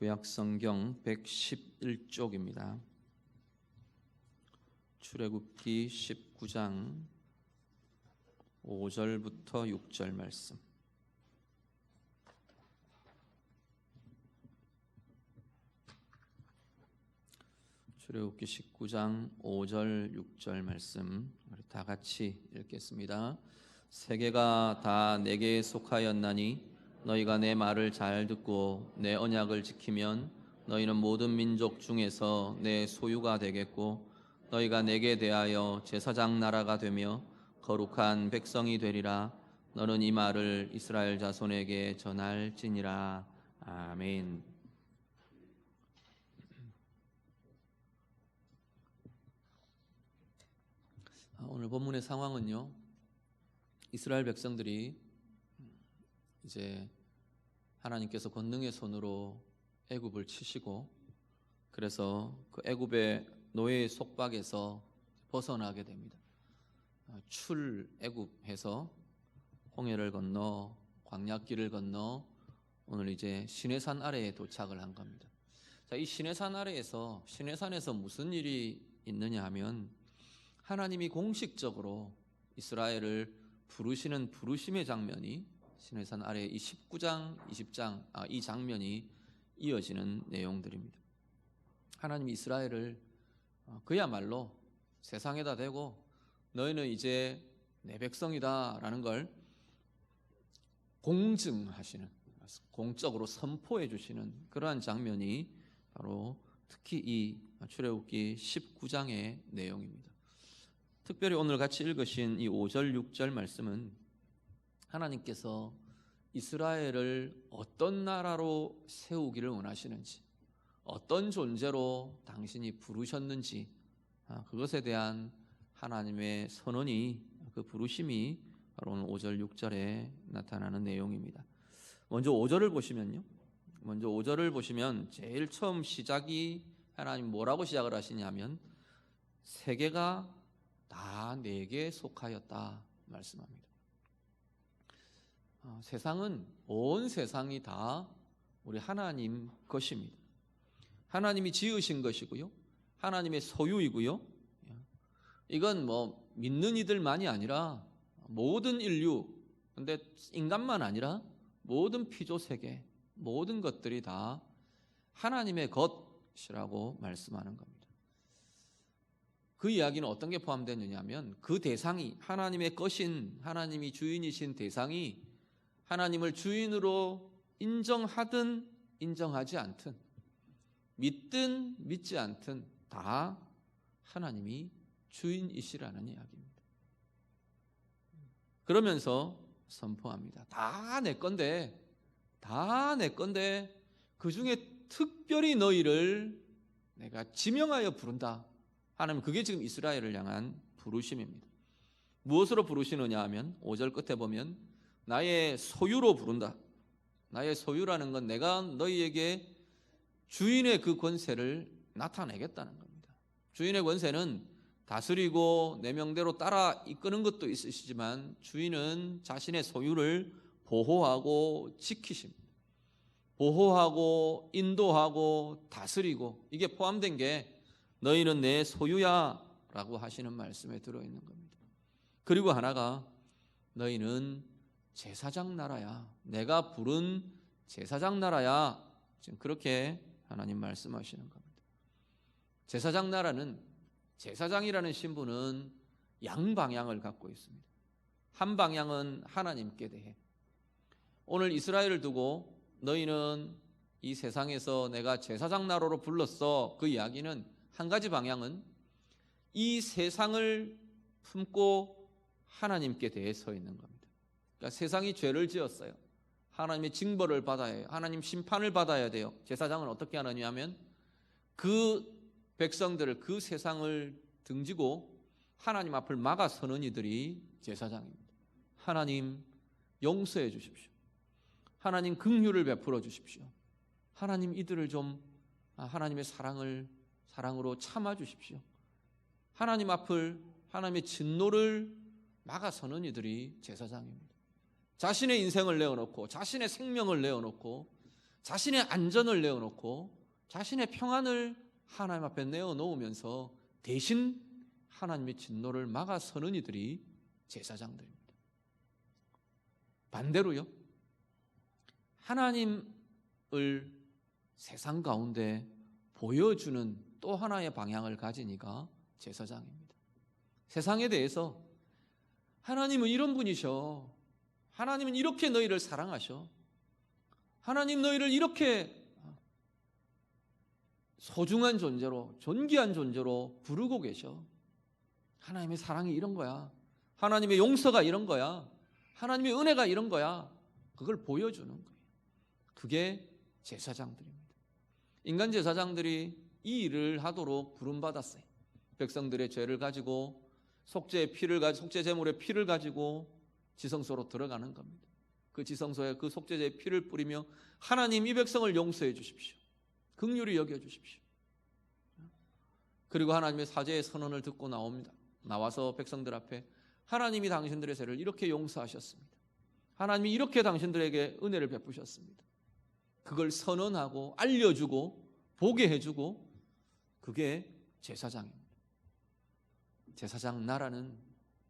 구약성경 111쪽입니다. 출애굽기 19장 5절부터 6절 말씀. 출애굽기 19장 5절 6절 말씀 우리 다 같이 읽겠습니다. 세계가 다 내게 속하였나니 너희가 내 말을 잘 듣고 내 언약을 지키면 너희는 모든 민족 중에서 내 소유가 되겠고 너희가 내게 대하여 제사장 나라가 되며 거룩한 백성이 되리라. 너는 이 말을 이스라엘 자손에게 전할지니라. 아멘. 오늘 본문의 상황은요, 이스라엘 백성들이 이제 하나님께서 권능의 손으로 애굽을 치시고 그래서 그 애굽의 노예의 속박에서 벗어나게 됩니다. 출애굽해서 홍해를 건너 광야길을 건너 오늘 이제 시내산 아래에 도착을 한 겁니다. 자, 이 시내산 아래에서 시내산에서 무슨 일이 있느냐 하면 하나님이 공식적으로 이스라엘을 부르시는 부르심의 장면이 시내산 아래 이 19장, 20장 이 장면이 이어지는 내용들입니다. 하나님이 이스라엘을 그야말로 세상에다 대고 너희는 이제 내 백성이다 라는 걸 공증하시는, 공적으로 선포해 주시는 그러한 장면이 바로 특히 이 출애굽기 19장의 내용입니다. 특별히 오늘 같이 읽으신 이 5절 6절 말씀은 하나님께서 이스라엘을 어떤 나라로 세우기를 원하시는지, 어떤 존재로 당신이 부르셨는지 그것에 대한 하나님의 선언이, 그 부르심이 바로 오늘 5절 6절에 나타나는 내용입니다. 먼저 5절을 보시면 제일 처음 시작이 하나님 뭐라고 시작을 하시냐면 세계가 다 내게 속하였다 말씀합니다. 세상은, 온 세상이 다 우리 하나님 것입니다. 하나님이 지으신 것이고요, 하나님의 소유이고요. 이건 뭐 믿는 이들만이 아니라 모든 인류, 근데 인간만 아니라 모든 피조 세계, 모든 것들이 다 하나님의 것이라고 말씀하는 겁니다. 그 이야기는 어떤 게 포함되느냐 하면 그 대상이, 하나님의 것인, 하나님이 주인이신 대상이 하나님을 주인으로 인정하든 인정하지 않든, 믿든 믿지 않든 다 하나님이 주인이시라는 이야기입니다. 그러면서 선포합니다. 다 내 건데, 다 내 건데 그 중에 특별히 너희를 내가 지명하여 부른다 하나님, 그게 지금 이스라엘을 향한 부르심입니다. 무엇으로 부르시느냐 하면 5절 끝에 보면 나의 소유로 부른다. 나의 소유라는 건 내가 너희에게 주인의 그 권세를 나타내겠다는 겁니다. 주인의 권세는 다스리고 내 명대로 따라 이끄는 것도 있으시지만 주인은 자신의 소유를 보호하고 지키십니다. 보호하고 인도하고 다스리고, 이게 포함된 게 너희는 내 소유야 라고 하시는 말씀에 들어있는 겁니다. 그리고 하나가 너희는 제사장 나라야, 내가 부른 제사장 나라야, 지금 그렇게 하나님 말씀하시는 겁니다. 제사장 나라는, 제사장이라는 신분은 양방향을 갖고 있습니다. 한 방향은 하나님께 대해, 오늘 이스라엘을 두고 너희는 이 세상에서 내가 제사장 나라로 불렀어, 그 이야기는 한 가지 방향은 이 세상을 품고 하나님께 대해 서 있는 겁니다. 그러니까 세상이 죄를 지었어요. 하나님의 징벌을 받아야 해요. 하나님 심판을 받아야 돼요. 제사장은 어떻게 하느냐 하면 그 백성들을, 그 세상을 등지고 하나님 앞을 막아서는 이들이 제사장입니다. 하나님 용서해 주십시오. 하나님 긍휼을 베풀어 주십시오. 하나님 이들을 좀 하나님의 사랑으로 참아 주십시오. 하나님 앞을, 하나님의 진노를 막아서는 이들이 제사장입니다. 자신의 인생을 내어놓고 자신의 생명을 내어놓고 자신의 안전을 내어놓고 자신의 평안을 하나님 앞에 내어놓으면서 대신 하나님의 진노를 막아서는 이들이 제사장들입니다. 반대로요, 하나님을 세상 가운데 보여주는 또 하나의 방향을 가진 이가 제사장입니다. 세상에 대해서 하나님은 이런 분이셔, 하나님은 이렇게 너희를 사랑하셔, 하나님 너희를 이렇게 소중한 존재로, 존귀한 존재로 부르고 계셔, 하나님의 사랑이 이런 거야, 하나님의 용서가 이런 거야, 하나님의 은혜가 이런 거야, 그걸 보여주는 거예요. 그게 제사장들입니다. 인간 제사장들이 이 일을 하도록 부름받았어요. 백성들의 죄를 가지고 속죄의 제물의 피를 가지고 지성소로 들어가는 겁니다. 그 지성소에 그 속죄제의 피를 뿌리며 하나님 이 백성을 용서해 주십시오, 긍휼히 여겨 주십시오. 그리고 하나님의 사죄의 선언을 듣고 나옵니다. 나와서 백성들 앞에 하나님이 당신들의 죄를 이렇게 용서하셨습니다, 하나님이 이렇게 당신들에게 은혜를 베푸셨습니다, 그걸 선언하고 알려주고 보게 해주고, 그게 제사장입니다. 제사장 나라는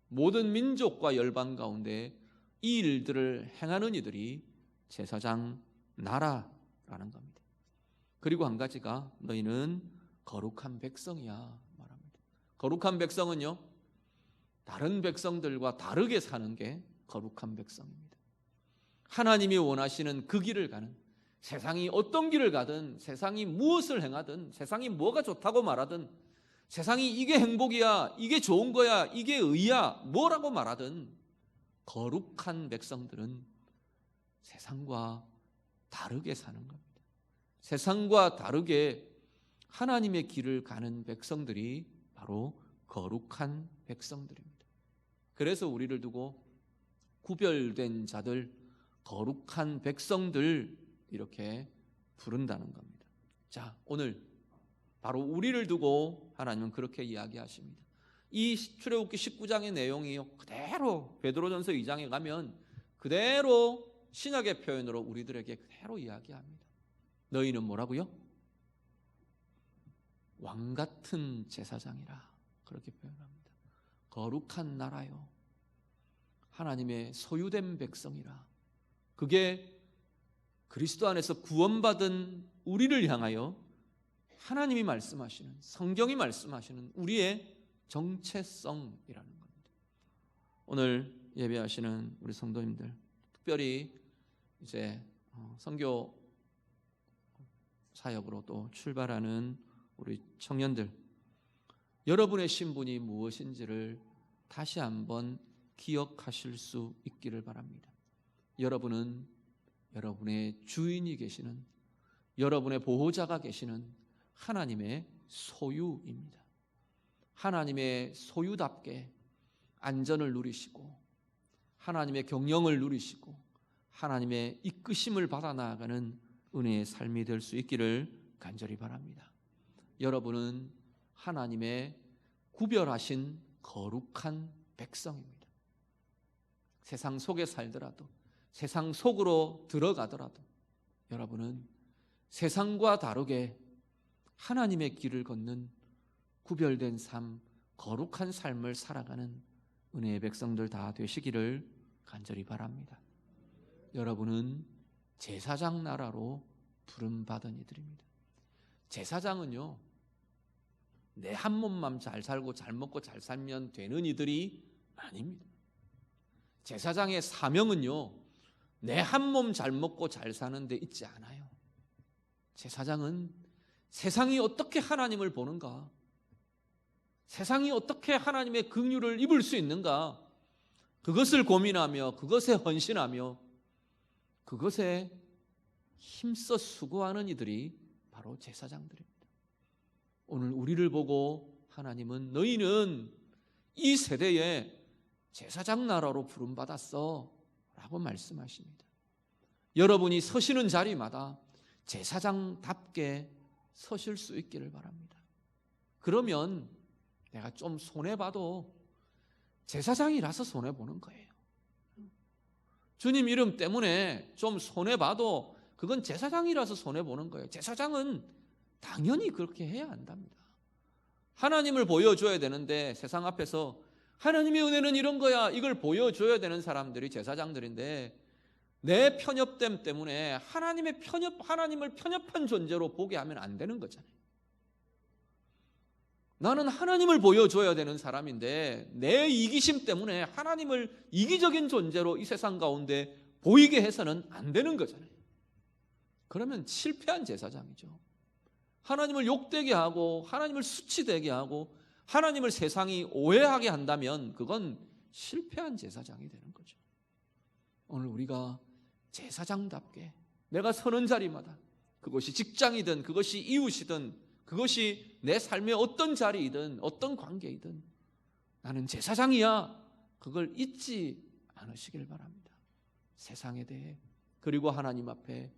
모든 민족과 열방 가운데 이 일들을 행하는 이들이 제사장 나라라는 겁니다. 그리고 한 가지가 너희는 거룩한 백성이야 말합니다. 거룩한 백성은요, 다른 백성들과 다르게 사는 게 거룩한 백성입니다. 하나님이 원하시는 그 길을 가는, 세상이 어떤 길을 가든, 세상이 무엇을 행하든, 세상이 뭐가 좋다고 말하든, 세상이 이게 행복이야, 이게 좋은 거야, 이게 의야, 뭐라고 말하든, 거룩한 백성들은 세상과 다르게 사는 겁니다. 세상과 다르게 하나님의 길을 가는 백성들이 바로 거룩한 백성들입니다. 그래서 우리를 두고 구별된 자들, 거룩한 백성들 이렇게 부른다는 겁니다. 자, 오늘 바로 우리를 두고 하나님은 그렇게 이야기하십니다. 이 출애굽기 19장의 내용이요, 그대로 베드로전서 2장에 가면 그대로 신약의 표현으로 우리들에게 그대로 이야기합니다. 너희는 뭐라고요? 왕 같은 제사장이라, 그렇게 표현합니다. 거룩한 나라요, 하나님의 소유된 백성이라. 그게 그리스도 안에서 구원받은 우리를 향하여 하나님이 말씀하시는, 성경이 말씀하시는 우리의 정체성이라는 겁니다. 오늘 예배하시는 우리 성도님들, 특별히 이제 선교 사역으로 또 출발하는 우리 청년들, 여러분의 신분이 무엇인지를 다시 한번 기억하실 수 있기를 바랍니다. 여러분은 여러분의 주인이 계시는, 여러분의 보호자가 계시는 하나님의 소유입니다. 하나님의 소유답게 안전을 누리시고 하나님의 경영을 누리시고 하나님의 이끄심을 받아 나아가는 은혜의 삶이 될 수 있기를 간절히 바랍니다. 여러분은 하나님의 구별하신 거룩한 백성입니다. 세상 속에 살더라도, 세상 속으로 들어가더라도 여러분은 세상과 다르게 하나님의 길을 걷는 구별된 삶, 거룩한 삶을 살아가는 은혜의 백성들 다 되시기를 간절히 바랍니다. 여러분은 제사장 나라로 부름받은 이들입니다. 제사장은요, 내 한 몸만 잘 살고 잘 먹고 잘 살면 되는 이들이 아닙니다. 제사장의 사명은요, 내 한 몸 잘 먹고 잘 사는 데 있지 않아요. 제사장은 세상이 어떻게 하나님을 보는가, 세상이 어떻게 하나님의 긍휼을 입을 수 있는가, 그것을 고민하며 그것에 헌신하며 그것에 힘써 수고하는 이들이 바로 제사장들입니다. 오늘 우리를 보고 하나님은 너희는 이 세대에 제사장 나라로 부름받았어 라고 말씀하십니다. 여러분이 서시는 자리마다 제사장답게 서실 수 있기를 바랍니다. 그러면 내가 좀 손해봐도 제사장이라서 손해보는 거예요. 주님 이름 때문에 좀 손해봐도 그건 제사장이라서 손해보는 거예요. 제사장은 당연히 그렇게 해야 한답니다. 하나님을 보여줘야 되는데 세상 앞에서 하나님의 은혜는 이런 거야, 이걸 보여줘야 되는 사람들이 제사장들인데 내 편협됨 때문에 하나님을 편협한 존재로 보게 하면 안 되는 거잖아요. 나는 하나님을 보여줘야 되는 사람인데 내 이기심 때문에 하나님을 이기적인 존재로 이 세상 가운데 보이게 해서는 안 되는 거잖아요. 그러면 실패한 제사장이죠. 하나님을 욕되게 하고 하나님을 수치되게 하고 하나님을 세상이 오해하게 한다면 그건 실패한 제사장이 되는 거죠. 오늘 우리가 제사장답게 내가 서는 자리마다, 그것이 직장이든 그것이 이웃이든 그것이 내 삶의 어떤 자리이든 어떤 관계이든 나는 제사장이야, 그걸 잊지 않으시길 바랍니다. 세상에 대해 그리고 하나님 앞에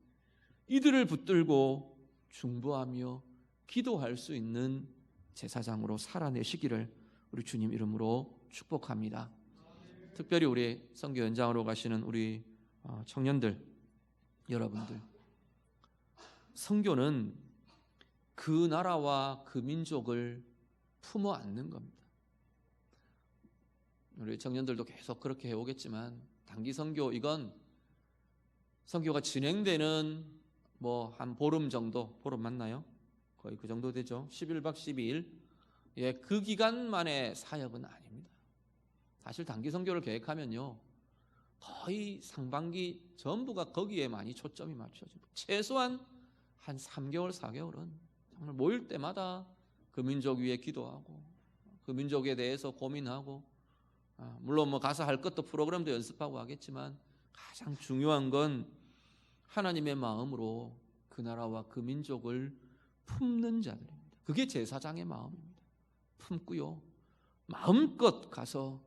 이들을 붙들고 중보하며 기도할 수 있는 제사장으로 살아내시기를 우리 주님 이름으로 축복합니다. 특별히 우리 선교 현장으로 가시는 우리 청년들 여러분들, 선교는 그 나라와 그 민족을 품어 안는 겁니다. 우리 청년들도 계속 그렇게 해오겠지만 단기 선교, 이건 선교가 진행되는 한 보름 정도, 보름 맞나요? 거의 그 정도 되죠. 11박 12일. 그 기간만의 사역은 아닙니다. 사실 단기 선교를 계획하면요, 거의 상반기 전부가 거기에 많이 초점이 맞춰집니다. 최소한 한 3개월, 4개월은 정말 모일 때마다 그 민족 위에 기도하고 그 민족에 대해서 고민하고, 물론 가서 할 것도 프로그램도 연습하고 하겠지만 가장 중요한 건 하나님의 마음으로 그 나라와 그 민족을 품는 자들입니다. 그게 제사장의 마음입니다. 품고요, 마음껏 가서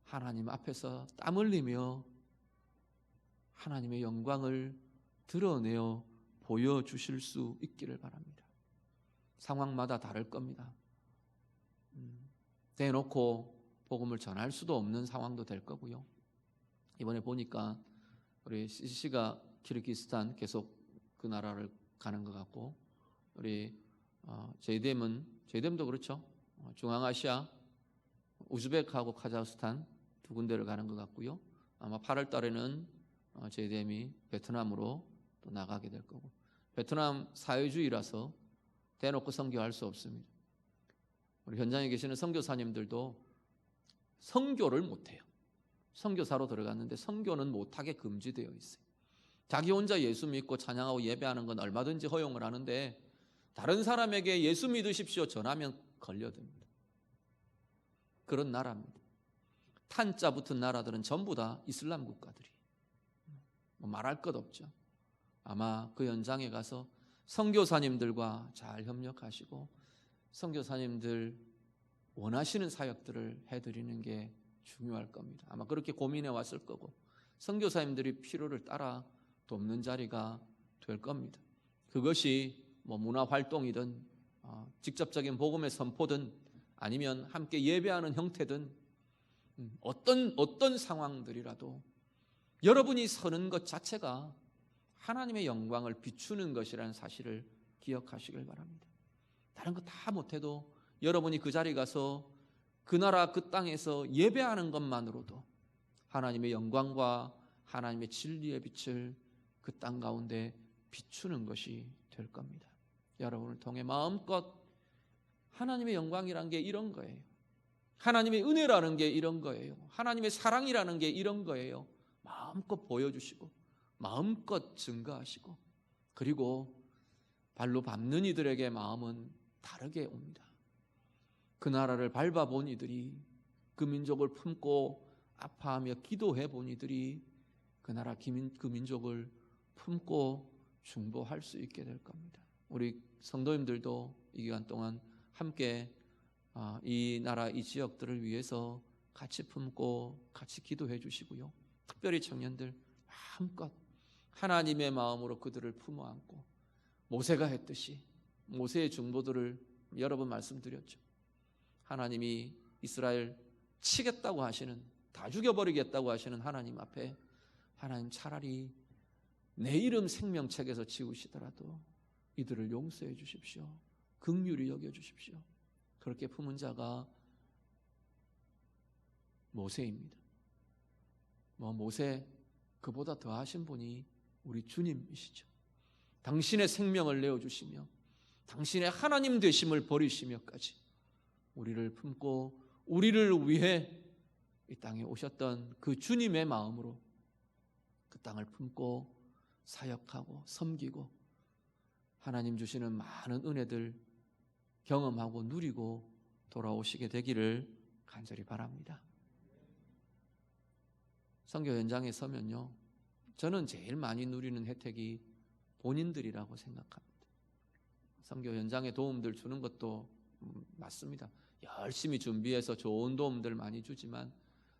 하나님 앞에서 땀 흘리며 하나님의 영광을 드러내어 보여주실 수 있기를 바랍니다. 상황마다 다를 겁니다. 대놓고 복음을 전할 수도 없는 상황도 될 거고요. 이번에 보니까 우리 CCC가 키르기스탄 계속 그 나라를 가는 것 같고, 우리 JDM도 그렇죠. 중앙아시아 우즈벡하고 카자흐스탄 두 군데를 가는 것 같고요. 아마 8월 달에는 JDM이 베트남으로 또 나가게 될 거고, 베트남 사회주의라서 대놓고 선교할 수 없습니다. 우리 현장에 계시는 선교사님들도 선교를 못해요. 선교사로 들어갔는데 선교는 못하게 금지되어 있어요. 자기 혼자 예수 믿고 찬양하고 예배하는 건 얼마든지 허용을 하는데 다른 사람에게 예수 믿으십시오 전하면 걸려듭니다. 그런 나라입니다. 탄자 붙은 나라들은 전부 다 이슬람 국가들이, 말할 것 없죠. 아마 그 현장에 가서 선교사님들과 잘 협력하시고 선교사님들 원하시는 사역들을 해드리는 게 중요할 겁니다. 아마 그렇게 고민해 왔을 거고 선교사님들이 필요를 따라 돕는 자리가 될 겁니다. 그것이 문화활동이든 직접적인 복음의 선포든 아니면 함께 예배하는 형태든 어떤 상황들이라도 여러분이 서는 것 자체가 하나님의 영광을 비추는 것이라는 사실을 기억하시길 바랍니다. 다른 거 다 못해도 여러분이 그 자리 가서 그 나라 그 땅에서 예배하는 것만으로도 하나님의 영광과 하나님의 진리의 빛을 그 땅 가운데 비추는 것이 될 겁니다. 여러분을 통해 마음껏 하나님의 영광이라는 게 이런 거예요. 하나님의 은혜라는 게 이런 거예요. 하나님의 사랑이라는 게 이런 거예요. 마음껏 보여주시고 마음껏 증거하시고, 그리고 발로 밟는 이들에게 마음은 다르게 옵니다. 그 나라를 밟아본 이들이, 그 민족을 품고 아파하며 기도해 본 이들이 그 나라 그 민족을 품고 중보할 수 있게 될 겁니다. 우리 성도님들도 이 기간 동안 함께 이 나라 이 지역들을 위해서 같이 품고 같이 기도해 주시고요. 특별히 청년들 마음껏 하나님의 마음으로 그들을 품어 안고 모세가 했듯이, 모세의 중보들을 여러 번 말씀드렸죠. 하나님이 이스라엘 치겠다고 하시는, 다 죽여버리겠다고 하시는 하나님 앞에 하나님 차라리 내 이름 생명책에서 지우시더라도 이들을 용서해 주십시오. 긍휼히 여겨 주십시오. 그렇게 품은 자가 모세입니다. 모세 그보다 더하신 분이 우리 주님이시죠. 당신의 생명을 내어주시며 당신의 하나님 되심을 버리시며까지 우리를 품고 우리를 위해 이 땅에 오셨던 그 주님의 마음으로 그 땅을 품고 사역하고 섬기고 하나님 주시는 많은 은혜들 경험하고 누리고 돌아오시게 되기를 간절히 바랍니다. 선교 현장에 서면요, 저는 제일 많이 누리는 혜택이 본인들이라고 생각합니다. 선교 현장에 도움들 주는 것도 맞습니다. 열심히 준비해서 좋은 도움들 많이 주지만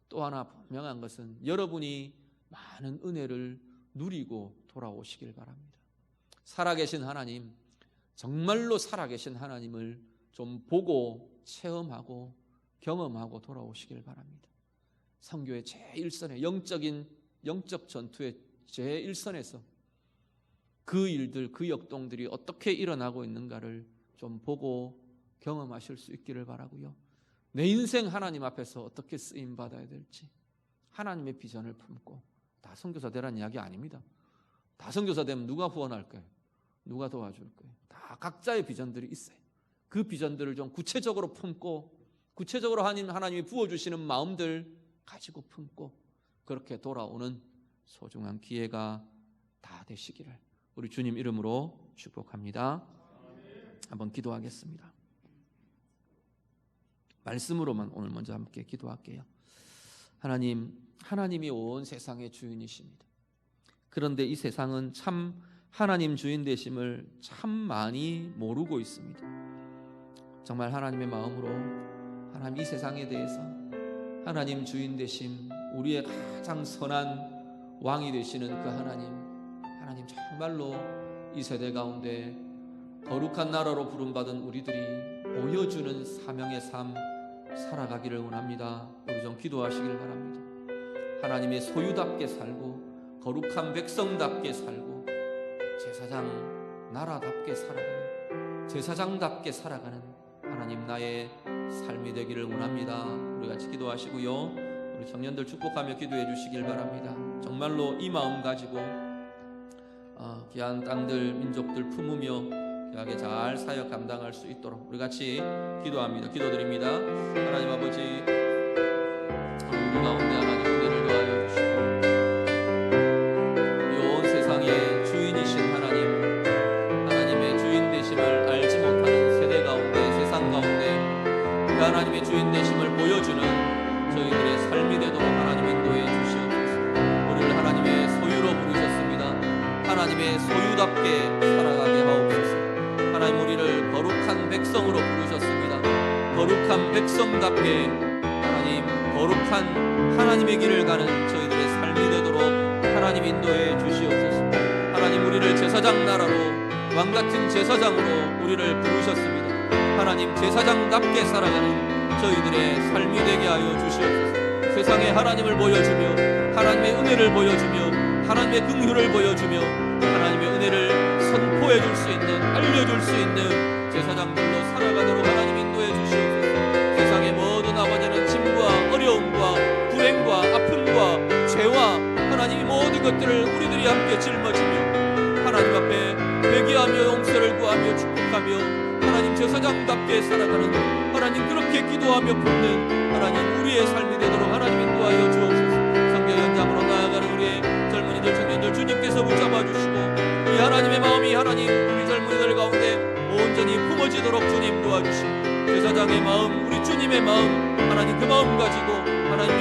또 하나 분명한 것은 여러분이 많은 은혜를 누리고 돌아오시길 바랍니다. 살아계신 하나님, 정말로 살아계신 하나님을 좀 보고 체험하고 경험하고 돌아오시길 바랍니다. 선교의 제1선에 영적 전투의 제1선에서 그 일들, 그 역동들이 어떻게 일어나고 있는가를 좀 보고 경험하실 수 있기를 바라고요. 내 인생 하나님 앞에서 어떻게 쓰임 받아야 될지 하나님의 비전을 품고, 다 선교사 되라는 이야기 아닙니다. 다 선교사 되면 누가 후원할 거예요? 누가 도와줄 거예요? 다 각자의 비전들이 있어요. 그 비전들을 좀 구체적으로 품고 구체적으로 하나님이 부어주시는 마음들 가지고 품고 그렇게 돌아오는 소중한 기회가 다 되시기를 우리 주님 이름으로 축복합니다. 한번 기도하겠습니다. 말씀으로만 오늘 먼저 함께 기도할게요. 하나님이 온 세상의 주인이십니다. 그런데 이 세상은 참 하나님 주인 되심을 참 많이 모르고 있습니다. 정말 하나님의 마음으로 하나님 이 세상에 대해서 하나님 주인 되심, 우리의 가장 선한 왕이 되시는 그 하나님 정말로 이 세대 가운데 거룩한 나라로 부름받은 우리들이 보여주는 사명의 삶 살아가기를 원합니다. 우리 좀 기도하시길 바랍니다. 하나님의 소유답게 살고 거룩한 백성답게 살고 제사장 나라답게 살아가는, 제사장답게 살아가는 하나님 나의 삶이 되기를 원합니다. 우리 같이 기도하시고요, 우리 청년들 축복하며 기도해 주시길 바랍니다. 정말로 이 마음 가지고 귀한 땅들 민족들 품으며 귀하게 잘 사역 감당할 수 있도록 우리 같이 기도합니다. 기도드립니다. 하나님 아버지, 우리 가운데 하나님 은혜를 더하여 주시고 이 온 세상의 주인이신 하나님의 주인 되심을 알지 못하는 세대 가운데, 세상 가운데 그 하나님의 주인 되심을 보여주는 저희들의 삶이 되도록 하나님 인도해 주시옵소서. 우리를 하나님의 소유로 부르셨습니다. 하나님의 소유답게 살아가게 하옵소서. 하나님, 우리를 거룩한 백성으로 부르셨습니다. 거룩한 백성답게 거룩한 하나님의 길을 가는 저희들의 삶이 되도록 하나님 인도해 주시옵소서. 하나님, 우리를 제사장 나라로, 왕같은 제사장으로 우리를 부르셨습니다. 하나님, 제사장답게 살아가는 저희들의 삶이 되게 하여 주시옵소서. 세상에 하나님을 보여주며 하나님의 은혜를 보여주며 하나님의 긍휼을 보여주며 하나님의 은혜를 선포해 줄 수 있는, 알려줄 수 있는 제사장들로 살아가도록 하나님 인도해 주시옵소서. 세상의 모든 아버지는 짐과 어려움과 불행과 아픔과 죄와 하나님 이 모든 것들을 우리들이 함께 짊어지며 하나님 앞에 회개하며 용서를 구하며 축복하며 하나님 제사장답게 살아가는 하나님, 그렇게 기도하며 품는 하나님 우리의 삶이 되도록 하나님 인도하여 주옵소서. 선교 현장으로 나아가는 우리의 젊은이들, 청년들 주님께서 붙잡아 주시고 이 하나님의 마음이 하나님 우리 젊은이들 가운데 온전히 품어지도록 주님 도와주시고 제사장의 마음, 우리 주님의 마음, 하나님 그 마음 가지고 하나님